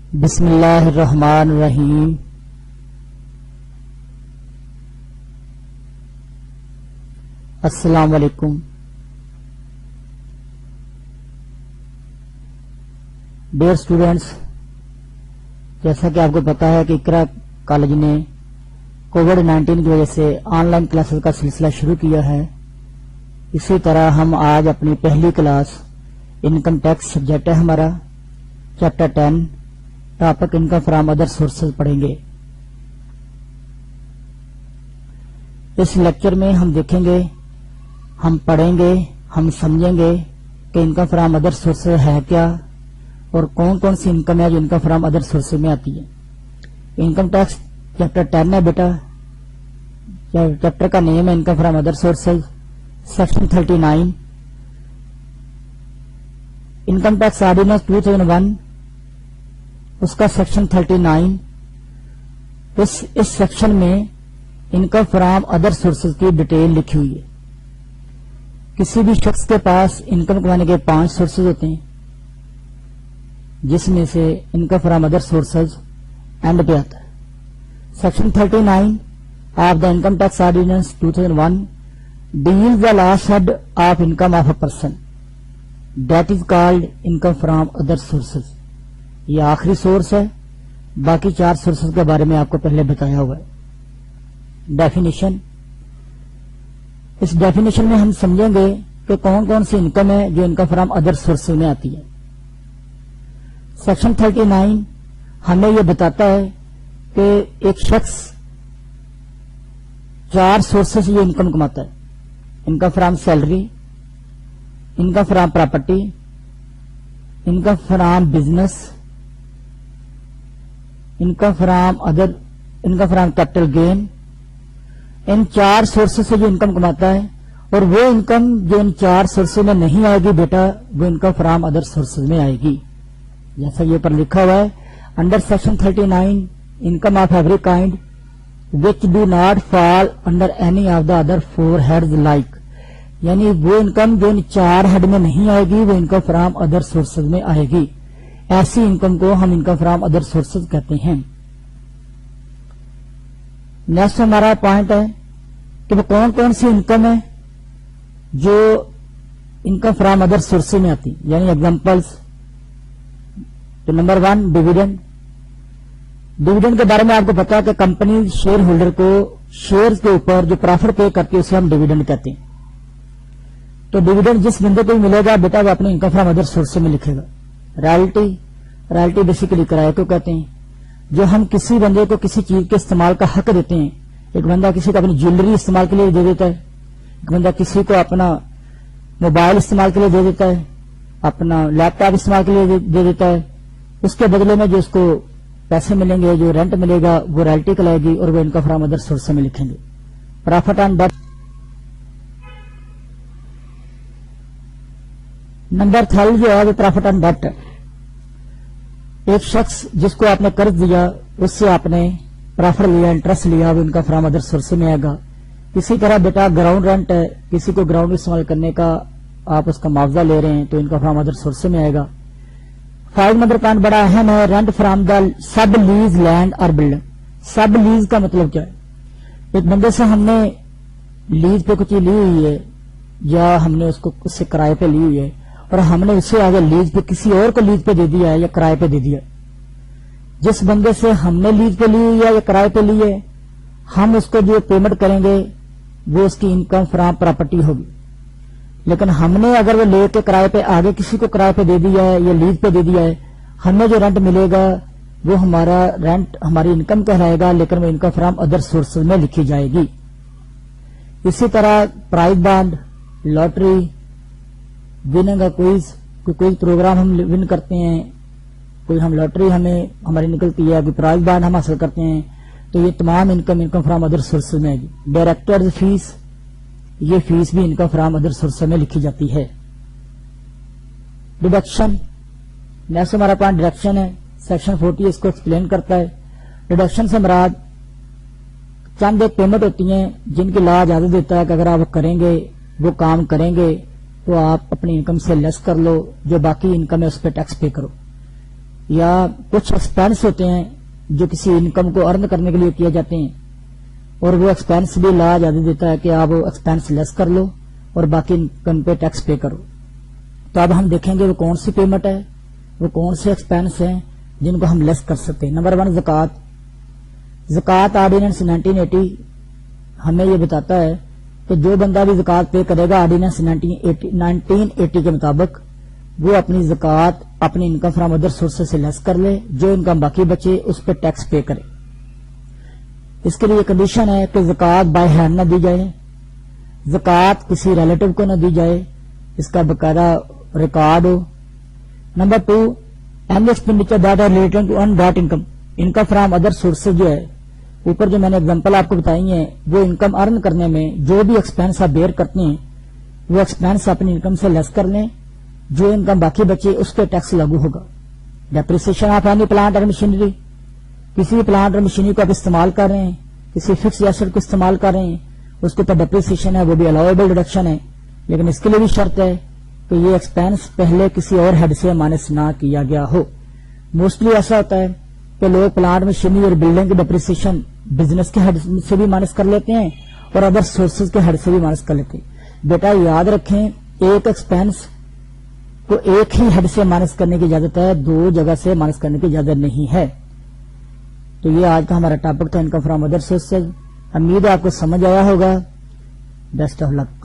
بسم اللہ الرحمن الرحیم. السلام علیکم. ڈیئر اسٹوڈینٹس، جیسا کہ آپ کو پتا ہے کہ اقرا کالج نے کووڈ-19 کی وجہ سے آن لائن کلاسز کا سلسلہ شروع کیا ہے، اسی طرح ہم آج اپنی پہلی کلاس انکم ٹیکس سبجیکٹ ہے ہمارا chapter 10 topic income from other sources پڑھیں گے. اس لیکچر میں ہم دیکھیں گے، ہم پڑھیں گے، ہم سمجھیں گے کہ انکم فرام ادر سورسز ہے کیا اور کون کون سی انکم ہے جو انکم فرام ادر سورسز میں آتی ہے. انکم ٹیکس چیپٹر 10 ہے بیٹا، چیپٹر کا نیم ہے income from other sources. Section 39 income tax ordinance 2001، اس کا سیکشن 39. اس سیکشن میں انکم فرام ادر سورسز کی ڈیٹیل لکھی ہوئی ہے. کسی بھی شخص کے پاس انکم کمانے کے 5 سورسز ہوتے ہیں، جس میں سے income from other sources end پہ آتا ہے. Section 39 of the income tax ordinance 2001 deals the last head of income of a person that is called income from other sources. یہ آخری سورس ہے، باقی 4 سورسز کے بارے میں آپ کو پہلے بتایا ہوا ہے. ڈیفینیشن، اس ڈیفینیشن میں ہم سمجھیں گے کہ کون کون سی انکم ہے جو انکم فرام ادر سورسز میں آتی ہے. سیکشن 39 ہمیں یہ بتاتا ہے کہ ایک شخص 4 سورسز سے یہ انکم کماتا ہے. Income from salary, income from property, income from business, income from capital gain. In 4 sources سے جو انکم کماتا ہے، اور وہ انکم جو ان 4 سورسز میں نہیں آئے گی بیٹا، وہ انکم فرام ادر سورسز میں آئے گی. جیسا یہ پر لکھا ہوا ہے under section 39 income of every kind which do not fall under any of the other 4 heads like, یعنی وہ انکم جو ان 4 ہیڈ میں نہیں آئے گی وہ انکم فرام ادر سورسز میں آئے گی. ایسی انکم کو ہم انکم فرام ادر سورسز کہتے ہیں. نیکسٹ ہمارا پوائنٹ ہے کہ وہ کون کون سی انکم ہے جو انکم فرام ادر سورسز میں آتی، یعنی ایگزامپلس. تو نمبر 1 ڈویڈنڈ. ڈویڈنڈ کے بارے میں آپ کو پتا ہے کہ کمپنی شیئر ہولڈر کو شیئر کے اوپر جو پروفٹ پے کرتی ہے اسے ہم ڈویڈنڈ کہتے ہیں. تو ڈویڈنڈ جس بندے کو ملے گا بیٹا وہ اپنے انکم فرام ادر سورسز میں لکھے گا. رائلٹی بیسیکلی کرایہ کو کہتے ہیں. جو ہم کسی بندے کو کسی چیز کے استعمال کا حق دیتے ہیں، ایک بندہ کسی کو اپنی جیولری استعمال کے لیے دے دیتا ہے، ایک بندہ کسی کو اپنا موبائل استعمال کے لیے دے دیتا ہے، اپنا لیپ ٹاپ استعمال کے لیے دے دیتا ہے. اس کے بدلے میں جو اس کو پیسے ملیں گے، جو رینٹ ملے گا، وہ رائلٹی کہلائے گی اور وہ انکم فرام ادر سورسز میں لکھیں گے. Profit and date. نمبر 12 جو ہے وہ پرافٹ اینڈ ڈیٹ. ایک شخص جس کو آپ نے قرض دیا، اس سے آپ نے پرافٹ لیا، انٹرسٹ لیا، وہ انکم فرام ادر سورسز میں آئے گا. اسی طرح بیٹا گراؤنڈ رینٹ ہے، کسی کو گراؤنڈ استعمال کرنے کا آپ اس کا معاوضہ لے رہے ہیں تو انکم فرام ادر سورسز میں آئے گا. 5 نمبر پوائنٹ بڑا اہم ہے، rent from the sub lease land اور بلڈنگ. سب لیز کا مطلب کیا ہے؟ ایک بندے سے ہم نے لیز پہ کچھ لی ہوئی ہے، یا ہم نے اس کو اس سے کرائے پہ لی ہوئی ہے، اور ہم نے اسے آگے لیز پہ کسی اور کو لیز پہ دے دیا ہے یا کرائے پہ دے دیا. جس بندے سے ہم نے لیز پہ لی ہوئی ہے یا کرائے پہ لی ہے، ہم اس کو جو پیمنٹ کریں گے وہ اس کی انکم فرام پراپرٹی ہوگی. لیکن ہم نے اگر وہ لے کے کرائے پہ آگے کسی کو کرائے پہ دے دیا ہے یا لیز پہ دے دیا ہے، ہمیں جو رینٹ ملے گا وہ ہمارا رینٹ ہماری انکم کہلائے گا، لیکن وہ انکم فرام ادر سورسز میں لکھی جائے گی. اسی طرح پرائز بانڈ، لاٹری، وننگ کا کوئی پروگرام ہم ون کرتے ہیں، کوئی ہم لاٹری ہماری نکلتی ہے، کوئی پرائز بانڈ ہم حاصل کرتے ہیں، تو یہ تمام انکم فرام ادر سورسز میں آئے گی. ڈائریکٹرز فیس، یہ فیس بھی انکم فرام ادر سورسز میں لکھی جاتی ہے. ڈیڈکشن، نیکسٹ ہمارا پوائنٹ ڈیڈکشن ہے. سیکشن 40 اس کو ایکسپلین کرتا ہے. ڈیڈکشن سے مراد چند ایک پیمنٹ ہوتی ہیں جن کی لا اجازت دیتا ہے کہ اگر آپ کریں گے، وہ کام کریں گے تو آپ اپنی انکم سے لیس کر لو، جو باقی انکم ہے اس پہ ٹیکس پے کرو. یا کچھ ایکسپینس ہوتے ہیں جو کسی انکم کو ارن کرنے کے لیے کیے جاتے ہیں، اور وہ ایکسپینس بھی لا اجازت دیتا ہے کہ آپ ایکسپینس لیس کر لو اور باقی انکم پہ ٹیکس پے کرو. تو اب ہم دیکھیں گے وہ کون سی پیمنٹ ہے، وہ کون سے ایکسپینس ہیں جن کو ہم لیس کر سکتے ہیں. نمبر 1 زکوٰۃ. زکوٰۃ آرڈیننس 1980 ہمیں یہ بتاتا ہے کہ جو بندہ بھی زکوٰۃ پے کرے گا آرڈیننس 1980 کے مطابق وہ اپنی زکوٰۃ اپنی انکم فرام ادر سورسز سے لیس کر لے، جو انکم باقی بچے اس پہ ٹیکس پے کرے. اس کے لیے کنڈیشن ہے کہ زکوٰۃ بائی ہینڈ نہ دی جائے، زکوٰۃ کسی ریلیٹو کو نہ دی جائے، اس کا باقاعدہ ریکارڈ ہو. Number 2 any expenditure that are relating to in that income. Income from other sources جو ہے، اوپر جو میں نے اگزامپل آپ کو بتائی ہیں، وہ انکم ارن کرنے میں جو بھی ایکسپینس آپ بیئر کرتے ہیں وہ ایکسپینس اپنی انکم سے لیس کر لیں، جو انکم باقی بچے اس پہ ٹیکس لاگو ہوگا. ڈیپریسیشن آف اینی پلانٹ اور مشینری. کسی بھی پلانٹ اور مشینری کو آپ استعمال کر رہے ہیں، کسی فکس ایسٹ کو استعمال کر رہے ہیں، اس کے اوپر ڈیپریسیشن ہے، وہ بھی الاؤیبل ڈیڈکشن ہے، لیکن اس کے لیے بھی شرط ہے کہ یہ ایکسپینس پہلے کسی اور ہیڈ سے مائنس نہ کیا گیا ہو. موسٹلی ایسا ہوتا ہے کہ لوگ پلانٹ مشینری اور بلڈنگ کی ڈیپریسیشن بزنس کے ہیڈ سے بھی مائنس کر لیتے ہیں اور ادر سورسز کے ہیڈ سے بھی مائنس کر لیتے ہیں. بیٹا یاد رکھیں، ایک ایکسپینس کو ایک ہی ہیڈ سے مائنس کرنے کی اجازت ہے، 2 جگہ سے مائنس کرنے کی اجازت نہیں ہے. تو یہ آج کا ہمارا ٹاپک تھا انکم فرام ادر سورسز. امید ہے آپ کو سمجھ آیا ہوگا. Best of look.